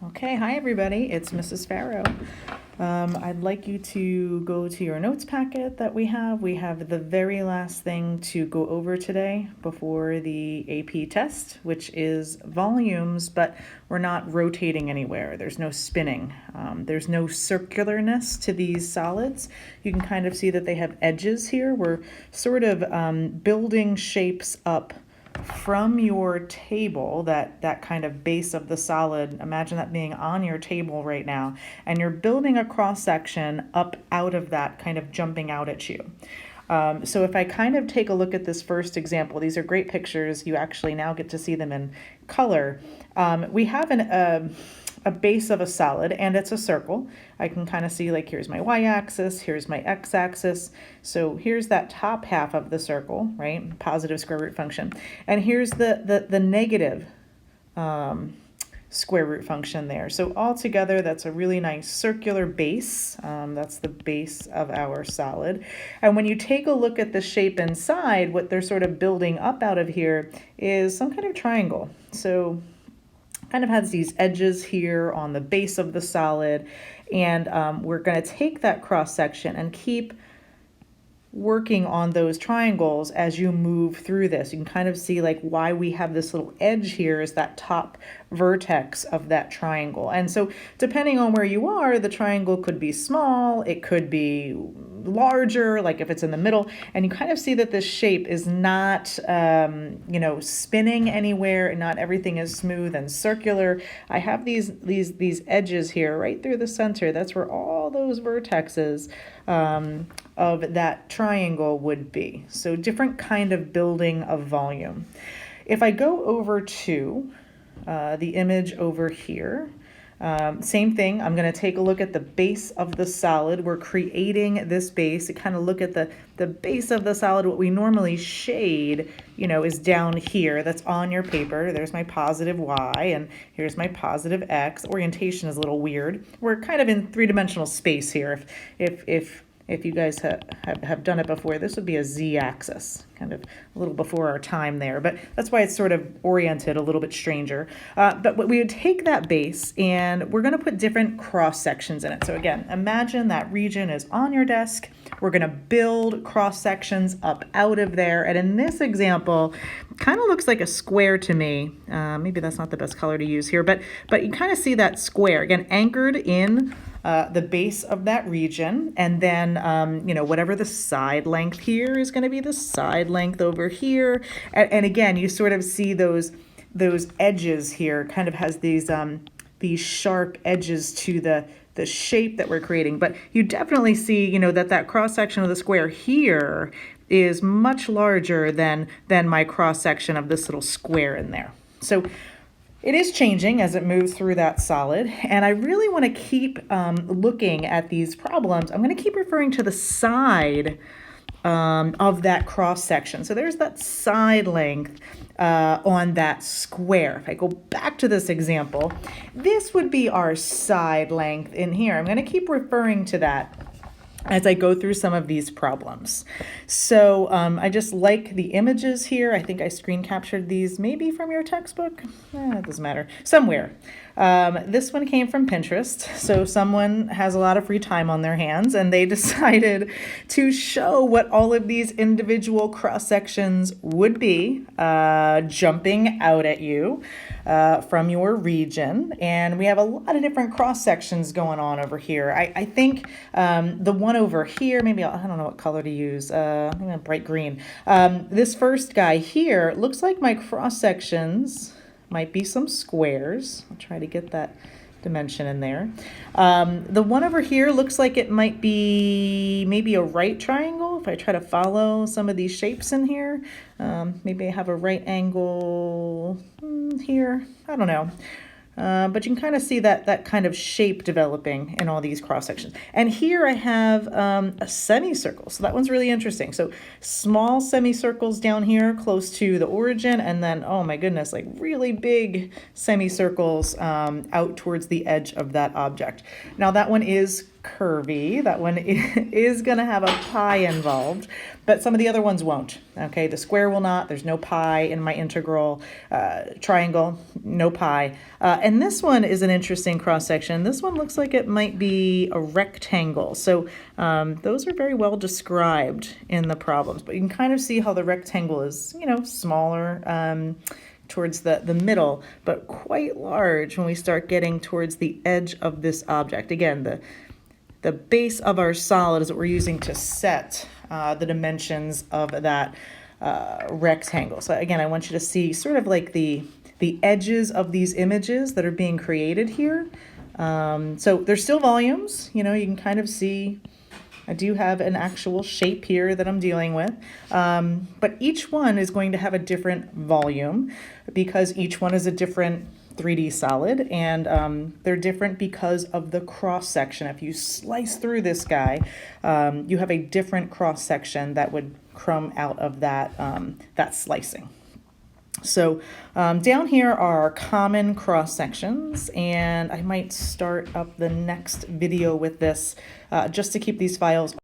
Okay, hi everybody, it's Mrs. Farrow. I'd like you to go to your notes packet that we have. We have the very last thing to go over today before the AP test, which is volumes, but we're not rotating anywhere. There's no spinning. There's no circularness to these solids. You can kind of see that they have edges here. We're sort of building shapes up from your table, that kind of base of the solid. Imagine that being on your table right now, and you're building a cross section up out of that, kind of jumping out at you. So if I kind of take a look at this first example, these are great pictures. You actually now get to see them in color. We have a base of a solid, and it's a circle. I can kind of see, like, here's my y-axis, here's my x-axis. So here's that top half of the circle, right? Positive square root function. And here's the negative square root function there. So altogether, that's a really nice circular base. That's the base of our solid. And when you take a look at the shape inside, what they're sort of building up out of here is some kind of triangle. So kind of has these edges here on the base of the solid, and we're going to take that cross section and keep working on those triangles as you move through this. You can kind of see like why we have this little edge here is that top vertex of that triangle. And so depending on where you are, the triangle could be small, it could be larger, like if it's in the middle, and you kind of see that this shape is not, spinning anywhere, and not everything is smooth and circular. I have these edges here right through the center. That's where all those vertexes of that triangle would be. So different kind of building of volume. If I go over to the image over here, same thing. I'm going to take a look at the base of the solid. We're creating this base. To kind of look at the base of the solid. What we normally shade, is down here. That's on your paper. There's my positive y, and here's my positive x. Orientation is a little weird. We're kind of in three-dimensional space here. If you guys have done it before, this would be a z-axis, kind of a little before our time there, but that's why it's sort of oriented a little bit stranger. But we would take that base, and we're going to put different cross sections in it. So again, imagine that region is on your desk. We're going to build cross sections up out of there, and in this example, kind of looks like a square to me. Maybe that's not the best color to use here, but you kind of see that square, again, anchored in the base of that region, and then whatever the side length here is going to be the side length over here, and again you sort of see those edges here, kind of has these sharp edges to the shape that we're creating. But you definitely see that cross section of the square here is much larger than my cross section of this little square in there. So it is changing as it moves through that solid, and I really want to keep looking at these problems. I'm going to keep referring to the side of that cross section. So there's that side length on that square. If I go back to this example, this would be our side length in here. I'm going to keep referring to that as I go through some of these problems. So I just like the images here. I think I screen captured these maybe from your textbook. It doesn't matter. Somewhere. This one came from Pinterest. So someone has a lot of free time on their hands, and they decided to show what all of these individual cross sections would be jumping out at you from your region. And we have a lot of different cross sections going on over here. I think the one over here, maybe I don't know what color to use, maybe bright green. This first guy here looks like my cross sections might be some squares. I'll try to get that dimension in there. The one over here looks like it might be maybe a right triangle. If I try to follow some of these shapes in here, maybe I have a right angle here. I don't know. But you can kind of see that kind of shape developing in all these cross sections. And here I have a semicircle. So that one's really interesting. So small semicircles down here close to the origin, and then, oh my goodness, like really big semicircles out towards the edge of that object. Now that one is curvy. That one is going to have a pi involved, but some of the other ones won't. Okay, the square will not. There's no pi in my integral. Triangle, no pi. And this one is an interesting cross section. This one looks like it might be a rectangle. So those are very well described in the problems, but you can kind of see how the rectangle is, you know, smaller towards the middle, but quite large when we start getting towards the edge of this object. Again, the base of our solid is what we're using to set the dimensions of that rectangle. So again, I want you to see sort of like the edges of these images that are being created here. So there's still volumes, you know, you can kind of see I do have an actual shape here that I'm dealing with, but each one is going to have a different volume because each one is a different 3D solid, and they're different because of the cross section. If you slice through this guy, you have a different cross section that would come out of that, that slicing. So down here are common cross sections, and I might start up the next video with this just to keep these files